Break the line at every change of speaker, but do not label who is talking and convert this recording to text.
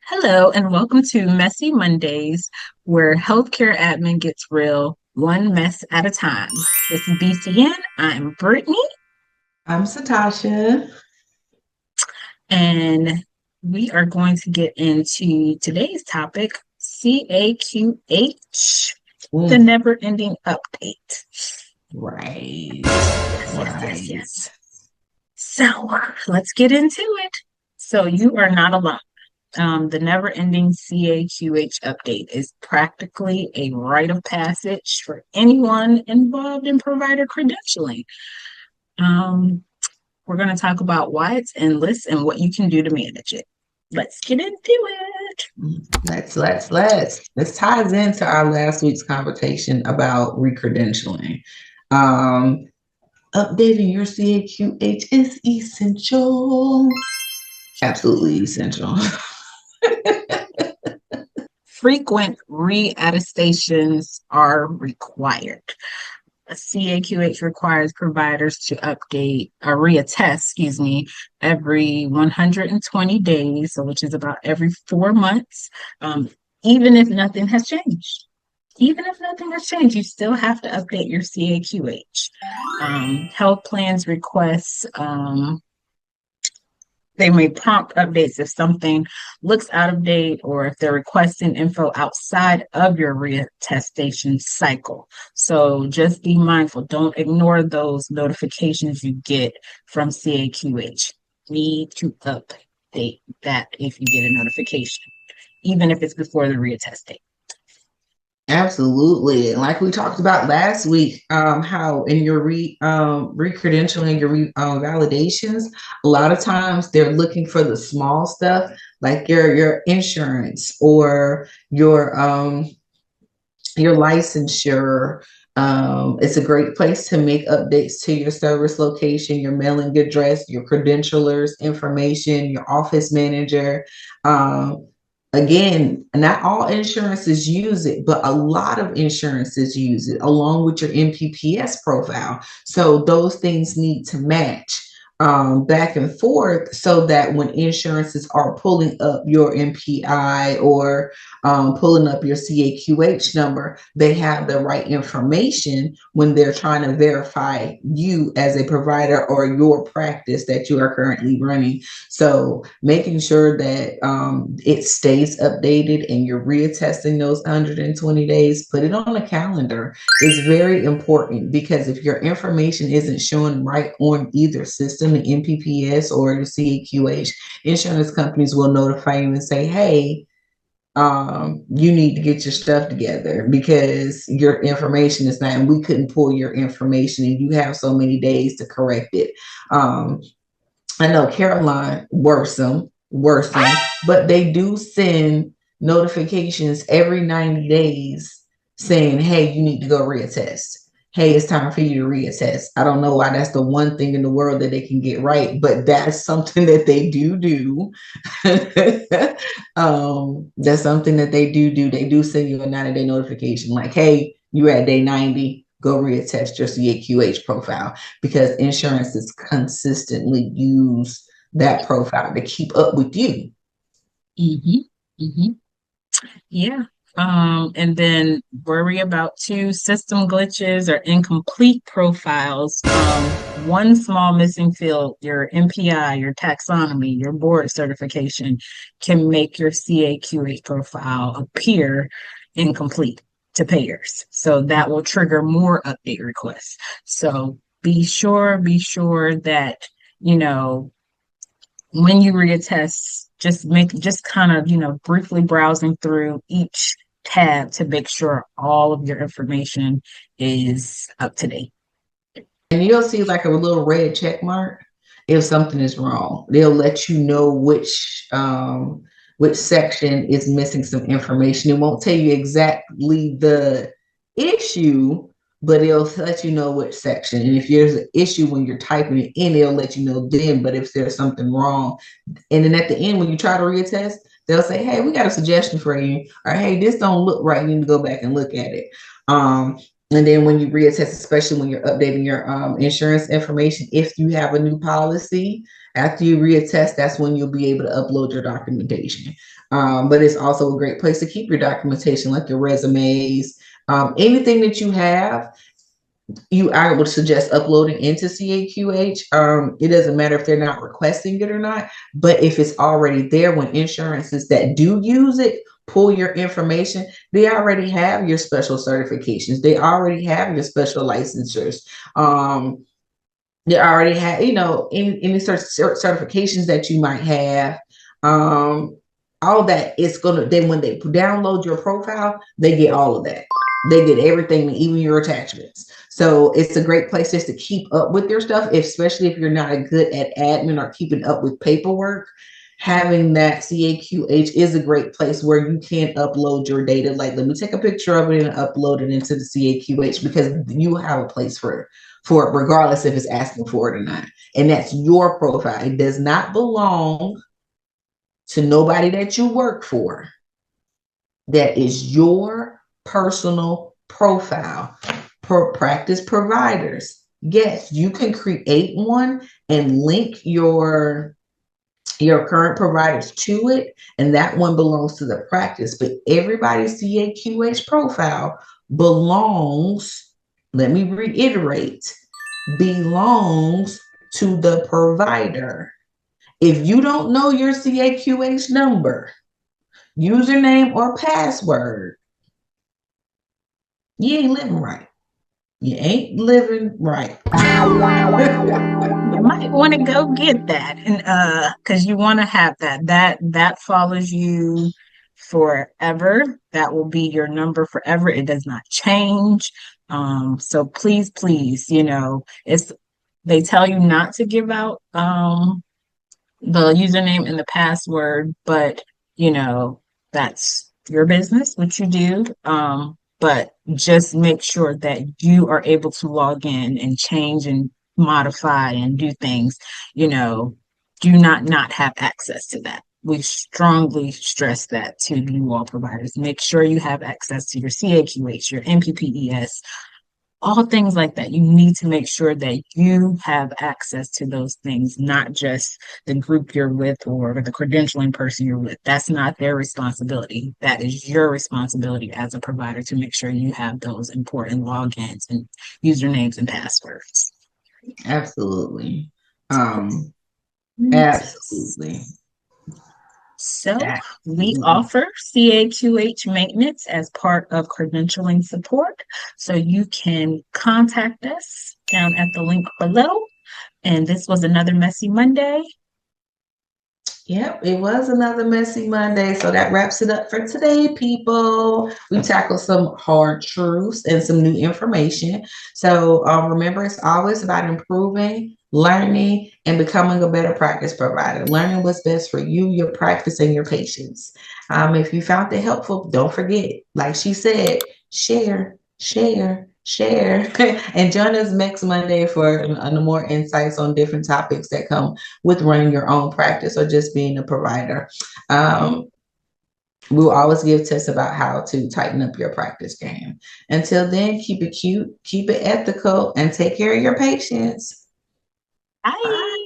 Hello, and welcome to Messy Mondays, where healthcare admin gets real, one mess at a time. This is BCN. I'm Brittany,
I'm Satasha.
and we are going to get into today's topic, CAQH, the
Mm,
never ending update.
right.
Yes, yes, yes,
Right.
yes. So let's get into it. So you are not alone. The never ending CAQH update is practically a rite of passage for anyone involved in provider credentialing. Um, we're going to talk about why it's endless and what you can do to manage it. Let's get into it.
Let's. This ties into our last week's conversation about recredentialing. Um, Updating your CAQH is essential. Absolutely essential.
Frequent reattestations are required. A CAQH requires providers to update or reattest, excuse me, every 120 days, so which is about every 4 months, um, even if nothing has changed. Even if nothing has changed, you still have to update your CAQH. Health plans requests they may prompt updates if something looks out of date or if they're requesting info outside of your reattestation cycle. So just be mindful. Don't ignore those notifications you get from CAQH. Need to update that if you get a notification, even if it's before the reattest date.
Absolutely. And like we talked about last week, how in your re-credentialing, your validations, a lot of times they're looking for the small stuff like your insurance or your licensure. It's a great place to make updates to your service location, your mailing address, your credentialers information, your office manager. Again, not all insurances use it, but a lot of insurances use it along with your NPPS profile. So those things need to match back and forth so that when insurances are pulling up your MPI or pulling up your CAQH number, they have the right information when they're trying to verify you as a provider or your practice that you are currently running. So making sure that it stays updated and you're reattesting those 120 days, put it on a calendar is very important because if your information isn't showing right on either system, the NPPS or the CAQH, insurance companies will notify you and say, hey, you need to get your stuff together because your information is not, and we couldn't pull your information and you have so many days to correct it. Um, I know Caroline worsen, but they do send notifications every 90 days saying, hey, you need to go reattest. Hey, it's time for you to reattest. I don't know why that's the one thing in the world that they can get right, but that's something that they do. That's something that they do. They do send you a 90-day notification like, hey, you're at day 90, go reattest your CAQH profile because insurances consistently use that profile to keep up with you.
Mm-hmm. Mm-hmm. Yeah. And then worry about two system glitches or incomplete profiles. One small missing field, your MPI, your taxonomy, your board certification can make your CAQH profile appear incomplete to payers. So that will trigger more update requests. So be sure that, you know, when you reattest, just kind of, briefly browsing through each tab to make sure all of your information is up to date.
And you'll see like a little red check mark if something is wrong. They'll let you know which section is missing some information. It won't tell you exactly the issue, but it'll let you know which section. And if there's an issue when you're typing it in, it'll let you know then. But if there's something wrong, and then at the end when you try to reattest, they'll say, "Hey, we got a suggestion for you," or "Hey, this don't look right. You need to go back and look at it." Um, And then when you reattest, especially when you're updating your insurance information, if you have a new policy, after you reattest, that's when you'll be able to upload your documentation. But it's also a great place to keep your documentation, like your resumes, anything that you have. I would suggest uploading into CAQH. It doesn't matter if they're not requesting it or not, but if it's already there, when insurances that do use it pull your information, they already have your special certifications. They already have your special licensures. They already have, any certifications that you might have. Um, all that it's gonna. Then when they download your profile, they get all of that. They get everything, even your attachments. So it's a great place just to keep up with your stuff, especially if you're not good at admin or keeping up with paperwork. Having that CAQH is a great place where you can upload your data. Like, let me take a picture of it and upload it into the CAQH, because you have a place for it, regardless if it's asking for it or not. And that's your profile. It does not belong to nobody that you work for. That is your personal profile. Practice providers, yes, you can create one and link your current providers to it, and that one belongs to the practice. But everybody's CAQH profile belongs, let me reiterate, belongs to the provider. If you don't know your CAQH number, username, or password, you ain't living right. You ain't living right.
You might want to go get that, and because you want to have that follows you forever. That will be your number forever. It does not change. So please, please, it's they tell you not to give out the username and the password, but you know, that's your business, what you do. But just make sure that you are able to log in and change and modify and do things, you know, do not have access to that. We strongly stress that to you all providers. Make sure you have access to your CAQH, your NPPES, all things like that. You need to make sure that you have access to those things, not just the group you're with or the credentialing person you're with. That's not their responsibility. That is your responsibility as a provider to make sure you have those important logins and usernames and passwords.
Absolutely. Um, absolutely.
So we
Absolutely.
offer CAQH maintenance as part of credentialing support. So you can contact us down at the link below. And this was another Messy Monday.
Yep, it was another messy Monday. So that wraps it up for today, people. We tackled some hard truths and some new information. So remember, it's always about improving, learning, and becoming a better practice provider. Learning what's best for you, your practice, and your patients. If you found it helpful, don't forget, like she said, share, share, share, and join us next Monday for more insights on different topics that come with running your own practice or just being a provider. We'll always give tips about how to tighten up your practice game. Until then, keep it cute, keep it ethical, and take care of your patients.
Bye.
Bye.